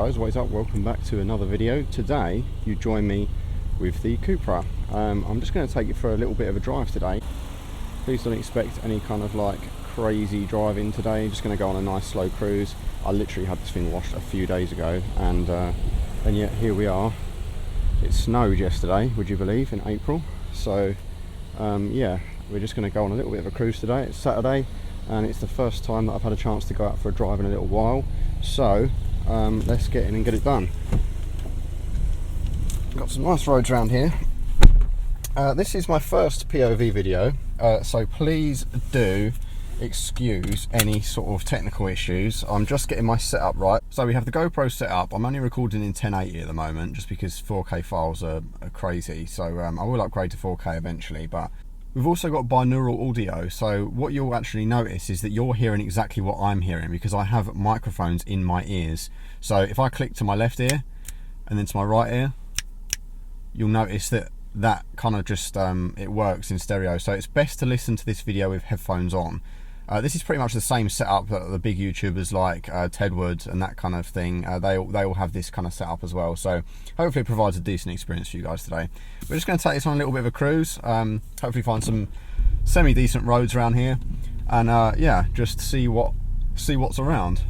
guys, what is up? Welcome back to another video. Today you join me with the Cupra. I'm just going to take you for a little bit of a drive today. Please don't expect any kind of like crazy driving today. Just going to go on a nice slow cruise. I literally had this thing washed a few days ago and yet here we are. It snowed yesterday, would you believe, in April. So yeah, we're just going to go on a little bit of a cruise today. It's Saturday and it's the first time that I've had a chance to go out for a drive in a little while. So let's get in and get it done. Got some nice roads around here. This is my first POV video, so please do excuse any sort of technical issues. I'm just getting my setup right. So we have the GoPro set up. I'm only recording in 1080 at the moment just because 4K files are crazy, so I will upgrade to 4K eventually. But we've also got binaural audio, so what you'll actually notice is that you're hearing exactly what I'm hearing because I have microphones in my ears. So if I click to my left ear and then to my right ear, you'll notice that kind of just it works in stereo. So it's best to listen to this video with headphones on. This is pretty much the same setup that the big YouTubers like Tedward and that kind of thing, they all have this kind of setup as well. So hopefully it provides a decent experience for you guys today. We're just going to take this on a little bit of a cruise, hopefully find some semi-decent roads around here, and yeah, just see what's around.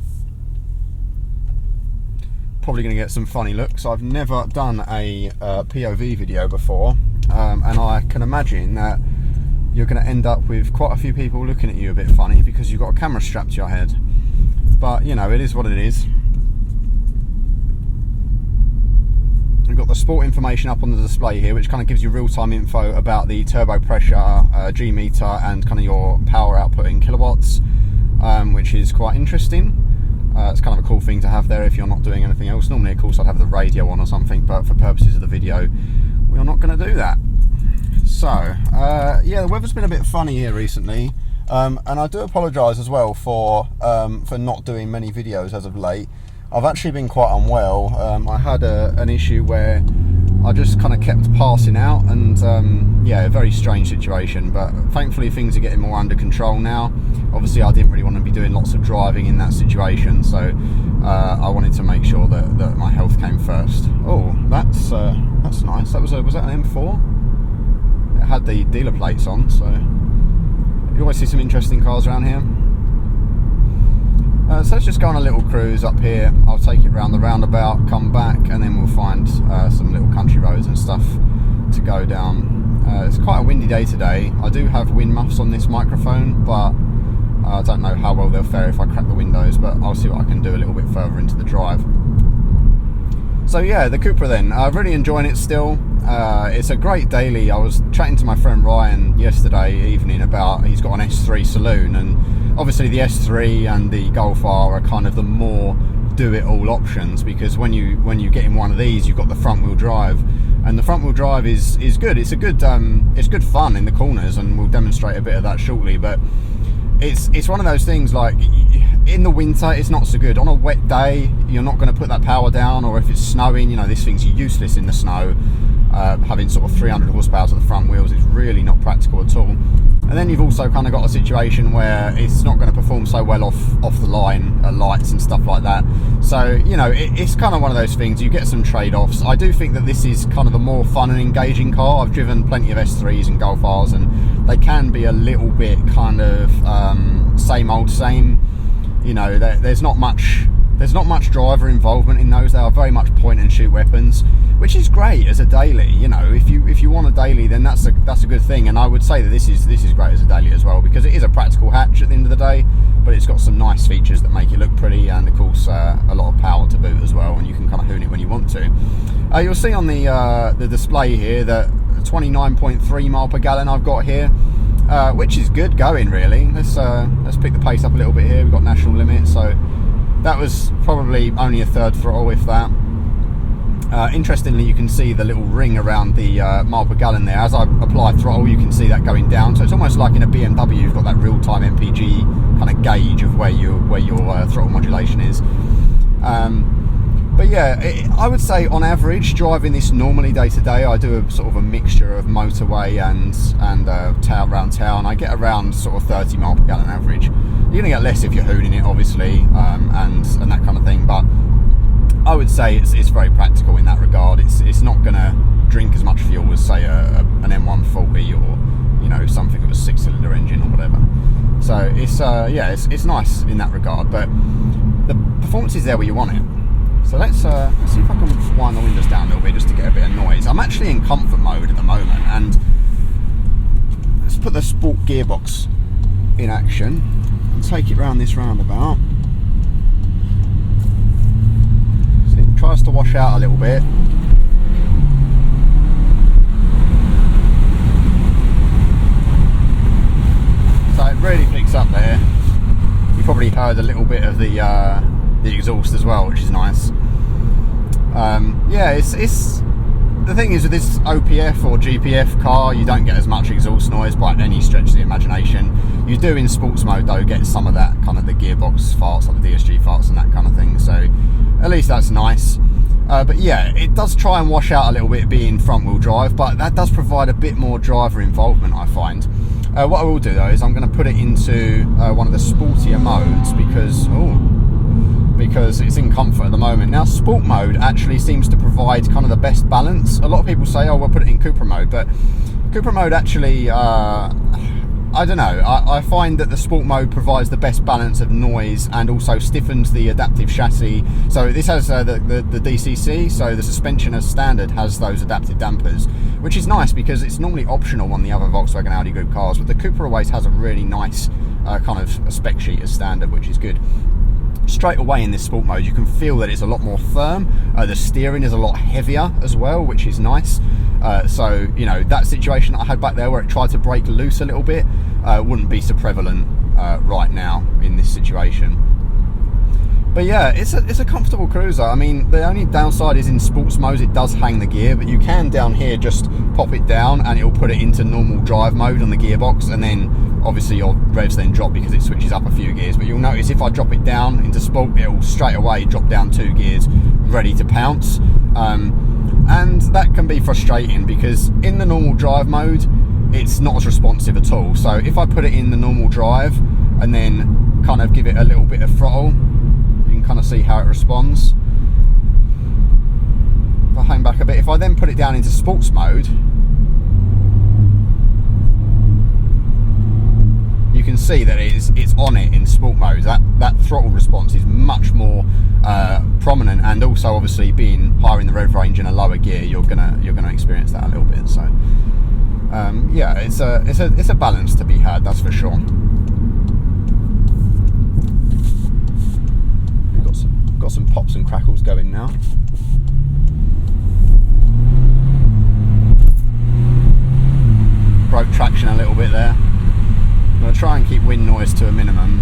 Probably going to get some funny looks. I've never done a POV video before, and I can imagine that you're going to end up with quite a few people looking at you a bit funny because you've got a camera strapped to your head. But you know, it is what it is. We've got the sport information up on the display here, which kind of gives you real-time info about the turbo pressure, G meter, and kind of your power output in kilowatts, which is quite interesting. It's kind of a cool thing to have there if you're not doing anything else. Normally, of course, I'd have the radio on or something, but for purposes of the video, we're not going to do that. So, yeah, the weather's been a bit funny here recently, and I do apologise as well for not doing many videos as of late. I've actually been quite unwell. I had an issue where I just kind of kept passing out, and yeah, a very strange situation, but thankfully things are getting more under control now. Obviously I didn't really want to be doing lots of driving in that situation, so I wanted to make sure that my health came first. Oh, that's nice. Was that an M4? It had the dealer plates on, so you always see some interesting cars around here. So let's just go on a little cruise up here. I'll take it round the roundabout, come back, and then we'll find some little country roads and stuff to go down. It's quite a windy day today. I do have wind muffs on this microphone, but I don't know how well they'll fare if I crack the windows, but I'll see what I can do a little bit further into the drive. So yeah, the Cupra then, really enjoying it still. It's a great daily. I was chatting to my friend Ryan yesterday evening about, he's got an S3 saloon, and obviously the S3 and the Golf R are kind of the more do-it-all options, because when you get in one of these, you've got the front-wheel drive, and the front-wheel drive is good. It's good fun in the corners, and we'll demonstrate a bit of that shortly. But it's one of those things, like in the winter it's not so good. On a wet day you're not going to put that power down, or if it's snowing, you know, this thing's useless in the snow. Having sort of 300 horsepower to the front wheels is really not practical at all. And then you've also kind of got a situation where it's not going to perform so well off the line at lights and stuff like that. So, you know, it's kind of one of those things. You get some trade-offs. I do think that this is kind of a more fun and engaging car. I've driven plenty of S3s and Golf Rs, and they can be a little bit kind of same old same. You know, there's not much driver involvement in those. They are very much point and shoot weapons, which is great as a daily. You know, if you want a daily, then that's a good thing. And I would say that this is great as a daily as well, because it is a practical hatch at the end of the day, but it's got some nice features that make it look pretty, and of course a lot of power to boot as well, and you can kind of hoon it when you want to. You'll see on the display here that 29.3 mile per gallon I've got here, which is good going really. Let's pick the pace up a little bit here. We've got national limit, so that was probably only a third throttle, if that. Interestingly, you can see the little ring around the mile per gallon there. As I apply throttle, you can see that going down. So it's almost like in a BMW, you've got that real-time MPG kind of gauge of where your throttle modulation is. But yeah, I would say on average, driving this normally day to day, I do a sort of a mixture of motorway and around town. I get around sort of 30 mile per gallon average. You're going to get less if you're hooning it, obviously, and that kind of thing. But I would say it's very practical in that regard. It's not going to drink as much fuel as, say, an M140 or, you know, something with a 6-cylinder engine or whatever. So it's it's nice in that regard, but the performance is there where you want it. So let's see if I can wind the windows down a little bit just to get a bit of noise. I'm actually in comfort mode at the moment, and let's put the sport gearbox in action and take it round this roundabout. So it tries to wash out a little bit. So it really picks up there. You probably heard a little bit of the exhaust as well, which is nice. Yeah, it's the thing is with this OPF or GPF car, you don't get as much exhaust noise by any stretch of the imagination. You do in sports mode though get some of that kind of the gearbox farts, like the DSG farts and that kind of thing. So at least that's nice. But yeah, it does try and wash out a little bit being front wheel drive, but that does provide a bit more driver involvement, I find. What I will do though is I'm going to put it into one of the sportier modes because it's in comfort at the moment. Now sport mode actually seems to provide kind of the best balance. A lot of people say, oh, we'll put it in Cupra mode, but Cupra mode actually, I don't know, I find that the sport mode provides the best balance of noise and also stiffens the adaptive chassis. So this has the DCC, so the suspension as standard has those adaptive dampers, which is nice because it's normally optional on the other Volkswagen Audi Group cars, but the Cupra always has a really nice kind of a spec sheet as standard, which is good. Straight away in this sport mode you can feel that it's a lot more firm. The steering is a lot heavier as well, which is nice. So you know, that situation I had back there where it tried to break loose a little bit wouldn't be so prevalent right now in this situation. But yeah, it's a comfortable cruiser. I mean, the only downside is in sports mode it does hang the gear, but you can down here just pop it down and it'll put it into normal drive mode on the gearbox, and then obviously your revs then drop because it switches up a few gears. But you'll notice if I drop it down into sport, it'll straight away drop down 2 gears ready to pounce. And that can be frustrating because in the normal drive mode it's not as responsive at all. So if I put it in the normal drive and then kind of give it a little bit of throttle, you can kind of see how it responds. If I hang back a bit, if I then put it down into sports mode, you can see that it's on it in sport mode. That throttle response is much more prominent, and also obviously being higher in the rev range in a lower gear, you're gonna experience that a little bit. So yeah, it's a balance to be had, that's for sure. We've got some pops and crackles going now. Broke traction a little bit there. I'm going to try and keep wind noise to a minimum.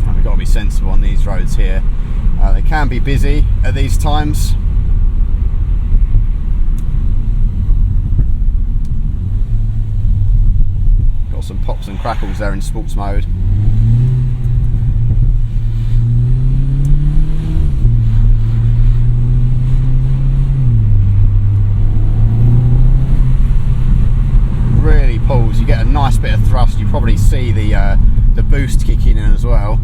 And we've got to be sensible on these roads here. They can be busy at these times. Got some pops and crackles there in sports mode. Really pulls, you get a nice bit of thrust. You probably see the boost kicking in as well.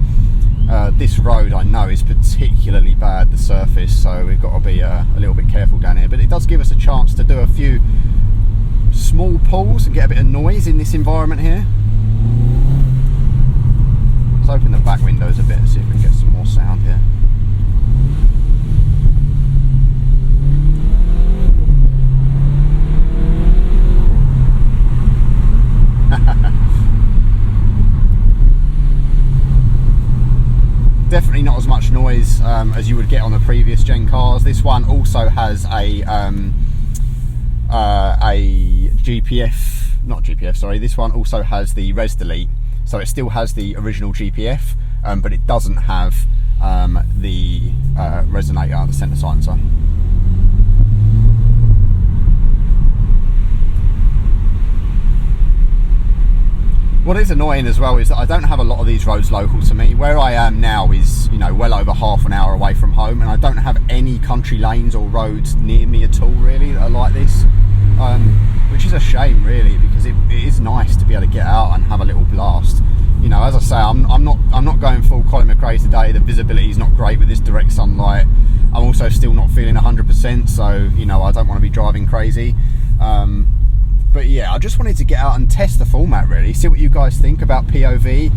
This road I know is particularly bad, the surface, so we've got to be a little bit careful down here, but it does give us a chance to do a few small pulls and get a bit of noise in this environment here. Let's open the back windows a bit and see if we can get some more sound here. Definitely not as much noise as you would get on the previous gen cars. This one also has a GPF, not GPF, sorry. This one also has the res delete, so it still has the original GPF, but it doesn't have the resonator, the center silencer. What is annoying as well is that I don't have a lot of these roads local to me. Where I am now is, you know, well over half an hour away from home, and I don't have any country lanes or roads near me at all really that are like this, which is a shame really, because it is nice to be able to get out and have a little blast. you know, as I say, I'm not going full Colin McRae today. The visibility is not great with this direct sunlight. I'm also still not feeling 100%, so you know, I don't want to be driving crazy. But yeah, I just wanted to get out and test the format, really, see what you guys think about POV.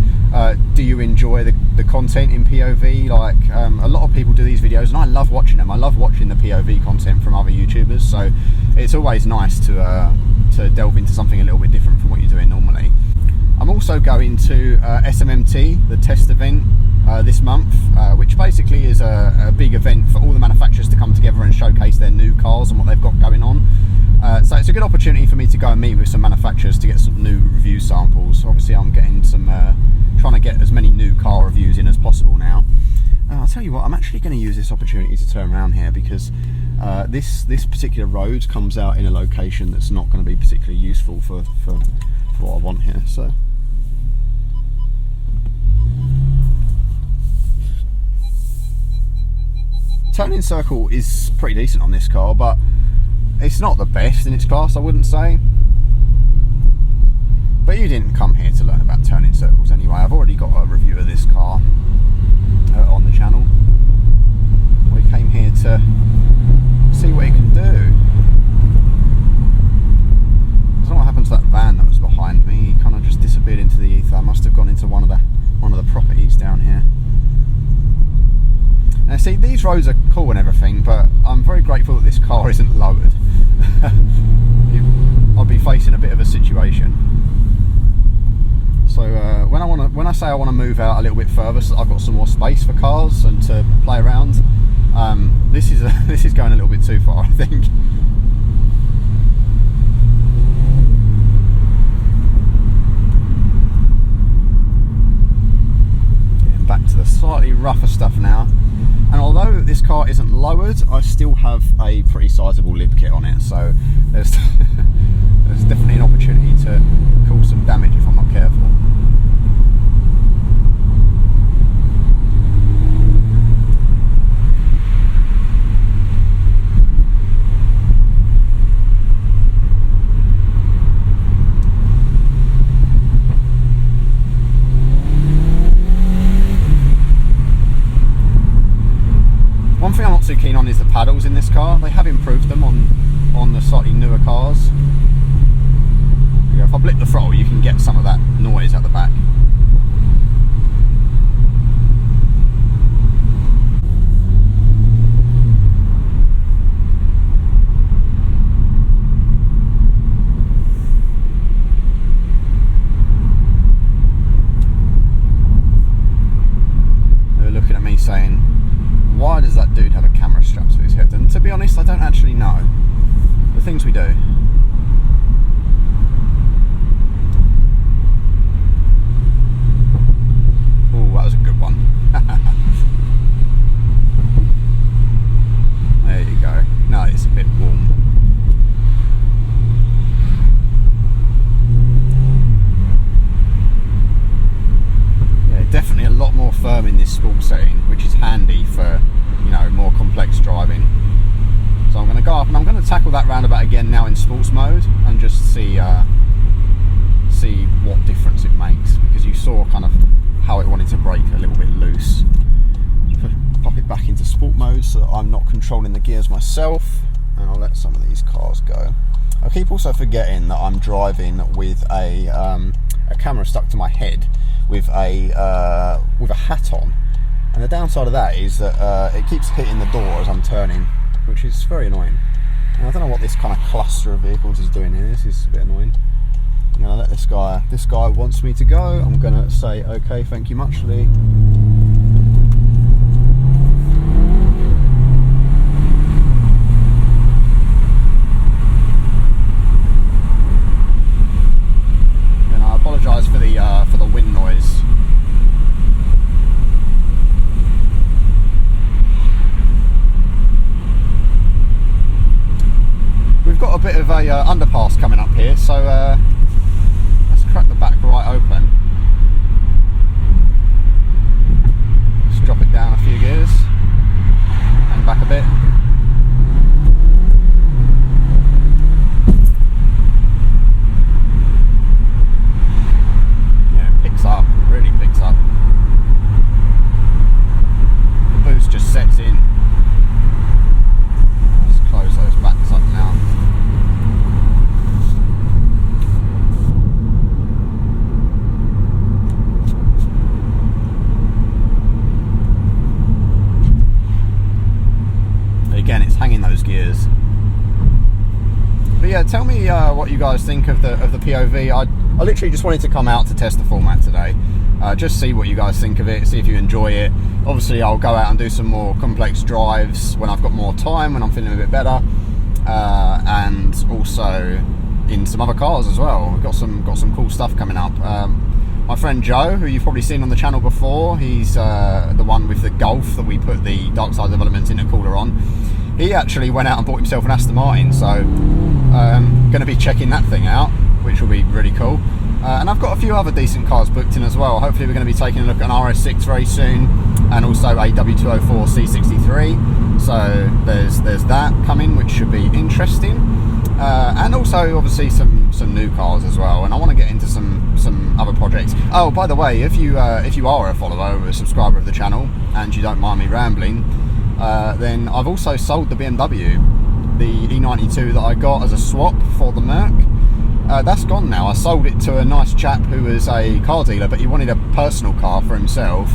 Do you enjoy the content in POV? Like, a lot of people do these videos and I love watching them. I love watching the POV content from other YouTubers, so it's always nice to delve into something a little bit different from what you're doing normally. I'm also going to SMMT, the test event, this month, which basically is a big event for all the manufacturers to come together and showcase their new cars and what they've got going on. So it's a good opportunity for me to go and meet with some manufacturers to get some new review samples. Obviously I'm getting some, trying to get as many new car reviews in as possible now. I'll tell you what, I'm actually going to use this opportunity to turn around here because this particular road comes out in a location that's not going to be particularly useful for what I want here. So turning circle is pretty decent on this car, but it's not the best in its class, I wouldn't say. But you didn't come here to learn about turning circles anyway. I've already got a review of this car on the channel. We came here to see what it can do. I don't know what happened to that van that was behind me. He kind of just disappeared into the ether. I must have gone into one of the properties down here. Now see, these roads are cool and everything, but I'm very grateful that this car isn't lowered. I'll be facing a bit of a situation. So when I say I want to move out a little bit further, so I've got some more space for cars and to play around. This is going a little bit too far, I think. Getting back to the slightly rougher stuff now. And although this car isn't lowered, I still have a pretty sizable lip kit on it, so there's definitely an opportunity to cause some damage if I'm not careful. One thing I'm not too keen on is the paddles in this car. They have improved them on the slightly newer cars. Yeah, if I blip the throttle, you can get some of that noise at the back. They're looking at me saying, why does that dude have a camera strapped to his head? And to be honest, I don't actually know. The things we do. Oh, that was a good one. There you go. No, it's a bit warm. Yeah, definitely a lot more firm in this sport setting, which is handy for, you know, more complex driving. So I'm going to go up and I'm going to tackle that roundabout again now in sports mode and just see what difference it makes, because you saw kind of how it wanted to brake a little bit loose. Pop it back into sport mode so that I'm not controlling the gears myself, and I'll let some of these cars go. I keep also forgetting that I'm driving with a camera stuck to my head with a hat on. And the downside of that is that it keeps hitting the door as I'm turning, which is very annoying. And I don't know what this kind of cluster of vehicles is doing here. This is a bit annoying. I'm going to let this guy wants me to go. I'm going to say, okay, thank you muchly. And I apologise for the wind noise. We've got a bit of a underpass coming up here, so let's crack the back right open. Just drop it down a few gears and back a bit. Yeah, it picks up really again, it's hanging those gears. But yeah, tell me what you guys think of the POV. I literally just wanted to come out to test the format today, just see what you guys think of it, see if you enjoy it. Obviously I'll go out and do some more complex drives when I've got more time, when I'm feeling a bit better, and also in some other cars as well. We've got some cool stuff coming up. My friend Joe, who you've probably seen on the channel before, he's the one with the Golf that we put the Dark Side Developments intercooler on. He actually went out and bought himself an Aston Martin, so going to be checking that thing out, which will be really cool. And I've got a few other decent cars booked in as well. Hopefully we're going to be taking a look at an RS6 very soon, and also a W204 C63. So there's that coming, which should be interesting. And also obviously some new cars as well. And I want to get into some other projects. Oh, by the way, if you are a follower or a subscriber of the channel and you don't mind me rambling, then I've also sold the BMW, the E92 that I got as a swap for the Merc. That's gone now. I sold it to a nice chap who was a car dealer, but he wanted a personal car for himself,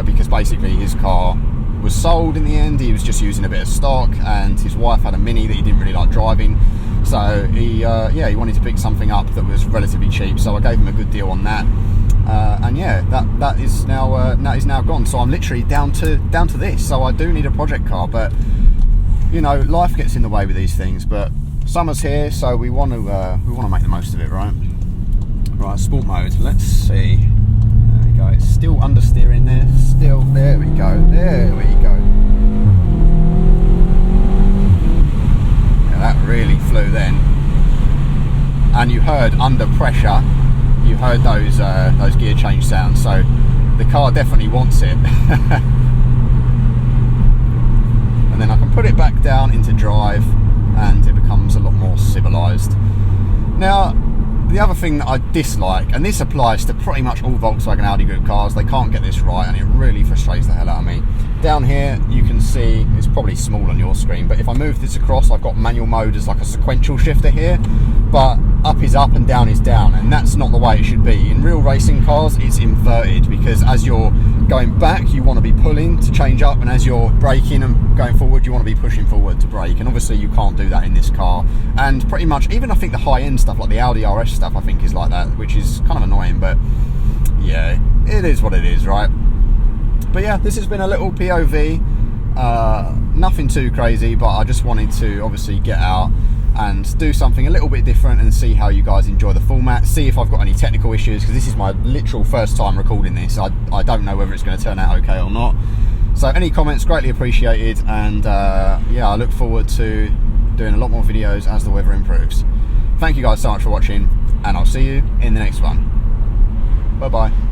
because basically his car was sold in the end. He was just using a bit of stock, and his wife had a Mini that he didn't really like driving, so he wanted to pick something up that was relatively cheap, so I gave him a good deal on that. And yeah, that is now gone. So I'm literally down to this. So I do need a project car, but you know, life gets in the way with these things. But summer's here, so we want to make the most of it, right? Right, sport mode. Let's see. There we go. It's still understeering there. Still, there we go. There we go. Yeah, that really flew then. And you heard under pressure. You heard those gear change sounds, so the car definitely wants it. And then I can put it back down into drive, and it becomes a lot more civilized. Now, the other thing that I dislike, and this applies to pretty much all Volkswagen Audi Group cars, they can't get this right, and it really frustrates the hell out of me. Down here you can see, it's probably small on your screen, but if I move this across, I've got manual mode as like a sequential shifter here, but up is up and down is down, and that's not the way it should be. In real racing cars it's inverted, because as you're going back you want to be pulling to change up, and as you're braking and going forward you want to be pushing forward to brake, and obviously you can't do that in this car. And pretty much even I think the high-end stuff like the Audi RS stuff I think is like that, which is kind of annoying, but yeah, it is what it is, right? But yeah, this has been a little POV, nothing too crazy, but I just wanted to obviously get out and do something a little bit different and see how you guys enjoy the format, see if I've got any technical issues, because this is my literal first time recording this. I don't know whether it's going to turn out okay or not. So any comments, greatly appreciated, and yeah, I look forward to doing a lot more videos as the weather improves. Thank you guys so much for watching, and I'll see you in the next one. Bye bye.